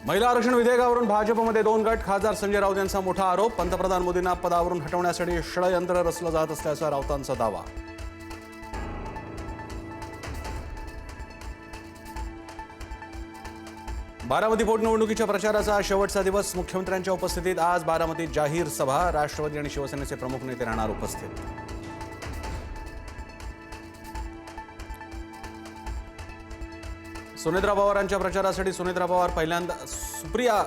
महिला आरक्षण विधेयकावरून भाजपमध्ये दोन गट. खासदार संजय राऊत यांचा मोठा आरोप. पंतप्रधान मोदींना पदावरून हटवण्यासाठी षडयंत्र रचलं जात असल्याचा राऊतांचा दावा. बारामती पोटनिवडणुकीच्या प्रचाराचा शेवटचा दिवस. मुख्यमंत्र्यांच्या उपस्थितीत आज बारामतीत जाहीर सभा. राष्ट्रवादी आणि शिवसेनेचे प्रमुख नेते राहणार उपस्थित. सुनेत्रा पवारांच्या प्रचारासाठी सुप्रिया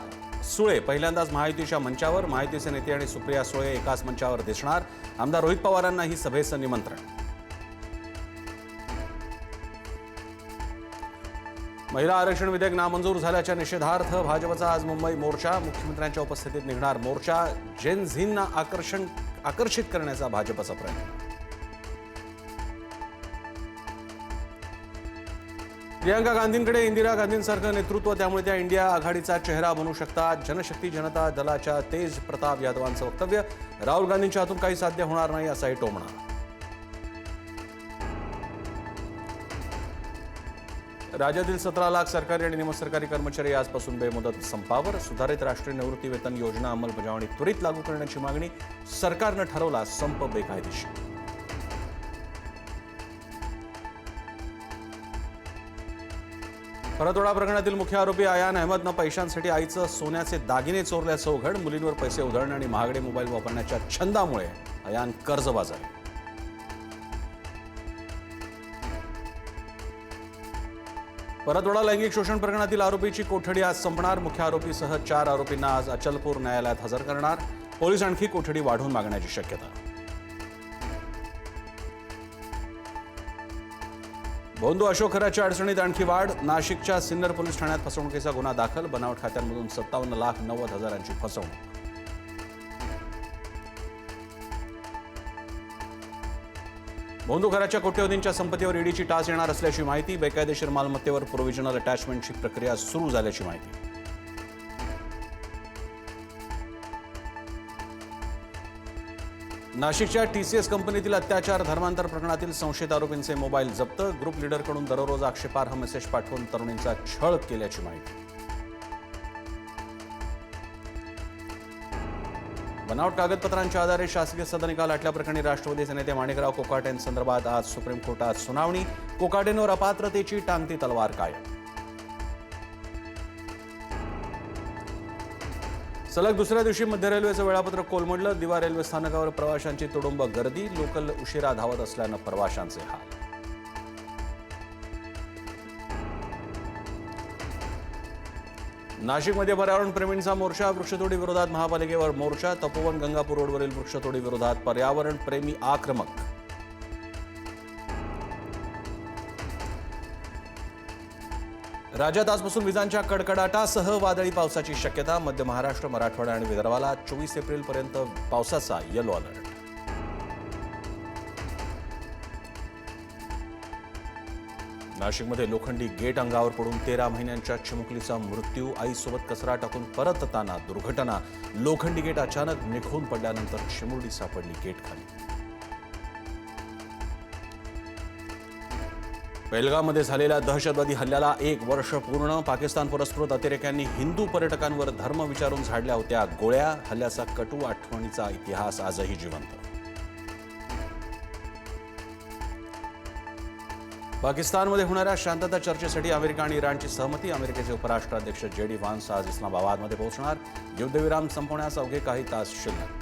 सुळे पहिल्यांदाच महायुतीच्या मंचावर. महायुतीचे नेते आणि सुप्रिया सुळे एकाच मंचावर दिसणार. आमदार रोहित पवारांना ही सभेचं निमंत्रण. महिला आरक्षण विधेयक नामंजूर झाल्याच्या निषेधार्थ भाजपचा आज मुंबई मोर्चा. मुख्यमंत्र्यांच्या उपस्थितीत निघणार मोर्चा. जेन झींना आकर्षित करण्याचा भाजपचा प्रयत्न. प्रियंका गांधींकडे इंदिरा गांधींसारखं नेतृत्व, त्यामुळे त्या इंडिया आघाडीचा चेहरा बनू शकतात. जनशक्ती जनता दलाच्या तेज प्रताप यादवांचं वक्तव्य. राहुल गांधींच्या हातून काही साध्य होणार नाही असाही टोमणा. राज्यातील 17 लाख सरकारी आणि निमसरकारी कर्मचारी आजपासून बेमुदत संपावर. सुधारित राष्ट्रीय निवृत्ती वेतन योजना अंमलबजावणी त्वरित लागू करण्याची मागणी. सरकारनं ठरवला संप बेकायदेशीर. परतवाडा प्रकरणातील मुख्य आरोपी अयान अहमदनं पैशांसाठी आईचं सोन्याचे दागिने चोरल्याचं उघड. मुलींवर पैसे उधळणं आणि महागडे मोबाईल वापरण्याच्या छंदामुळे अयान कर्जबाजार. परतवाडा लैंगिक शोषण प्रकरणातील आरोपीची कोठडी आज संपणार. मुख्य आरोपीसह 4 आरोपींना आज अचलपूर न्यायालयात हजर करणार. पोलीस आणखी कोठडी वाढवून मागण्याची शक्यता. भोंदू अशोक खराच्या अडचणीत आणखी वाढ. नाशिकच्या सिन्नर पोलीस ठाण्यात फसवणुकीचा गुन्हा दाखल. बनावट खात्यांमधून 57,90,000ची फसवणूक. भोंदू खराच्या कोट्यवधींच्या संपत्तीवर ईडीची टाच येणार असल्याची माहिती. बेकायदेशीर मालमत्तेवर प्रोव्हिजनल अटॅचमेंटची प्रक्रिया सुरू झाल्याची माहिती. नाशिकच्या टीसीएस कंपनीतील अत्याचार धर्मांतर प्रकरणातील संशयित आरोपींचे मोबाईल जप्त. ग्रुप लीडरकडून दररोज आक्षेपार्ह मेसेज पाठवून तरुणींचा छळ केल्याची माहिती. बनावट कागदपत्रांच्या आधारे शासकीय सदनिका लाटल्याप्रकरणी राष्ट्रवादीचे नेते माणिकराव कोकाटेंसंदर्भात आज सुप्रीम कोर्टात सुनावणी. कोकाटेंवर अपात्रतेची टांगती तलवार कायम. सलग दुसऱ्या दिवशी मध्य रेल्वेचं वेळापत्रक कोलमडलं. दिवा रेल्वे स्थानकावर प्रवाशांची तुडुंब गर्दी. लोकल उशिरा धावत असल्यानं प्रवाशांचे हाल. नाशिकमध्ये पर्यावरण प्रेमींचा मोर्चा. वृक्षतोडी विरोधात महापालिकेवर मोर्चा. तपोवन गंगापूर रोडवरील वृक्षतोडी विरोधात पर्यावरण प्रेमी आक्रमक. राज्यात आजपासून विजांच्या कडकडाटासह वादळी पावसाची शक्यता. मध्य महाराष्ट्र, मराठवाडा आणि विदर्भाला 24 एप्रिलपर्यंत पावसाचा येलो अलर्ट. नाशिकमध्ये लोखंडी गेट अंगावर पडून 13 महिन्यांच्या चिमुकलीचा मृत्यू. आईसोबत कचरा टाकून परतताना दुर्घटना. लोखंडी गेट अचानक निखळून पडल्यानंतर चिमुरडी सापडली गेट खाली. पेहलगाममध्ये झालेल्या दहशतवादी हल्ल्याला 1 वर्ष पूर्ण. पाकिस्तान पुरस्कृत अतिरेक्यांनी हिंदू पर्यटकांवर धर्म विचारून झाडल्या होत्या गोळ्या. हल्ल्याचा कटू आठवणीचा इतिहास आजही जिवंत. पाकिस्तानमध्ये होणाऱ्या शांतता चर्चेसाठी अमेरिका आणि इराणची सहमती. अमेरिकेचे उपराष्ट्राध्यक्ष JD व्हान्स आज इस्लामाबादमध्ये पोहोचणार. युद्धविराम संपवण्यास अवघे काही तास शिल्लक.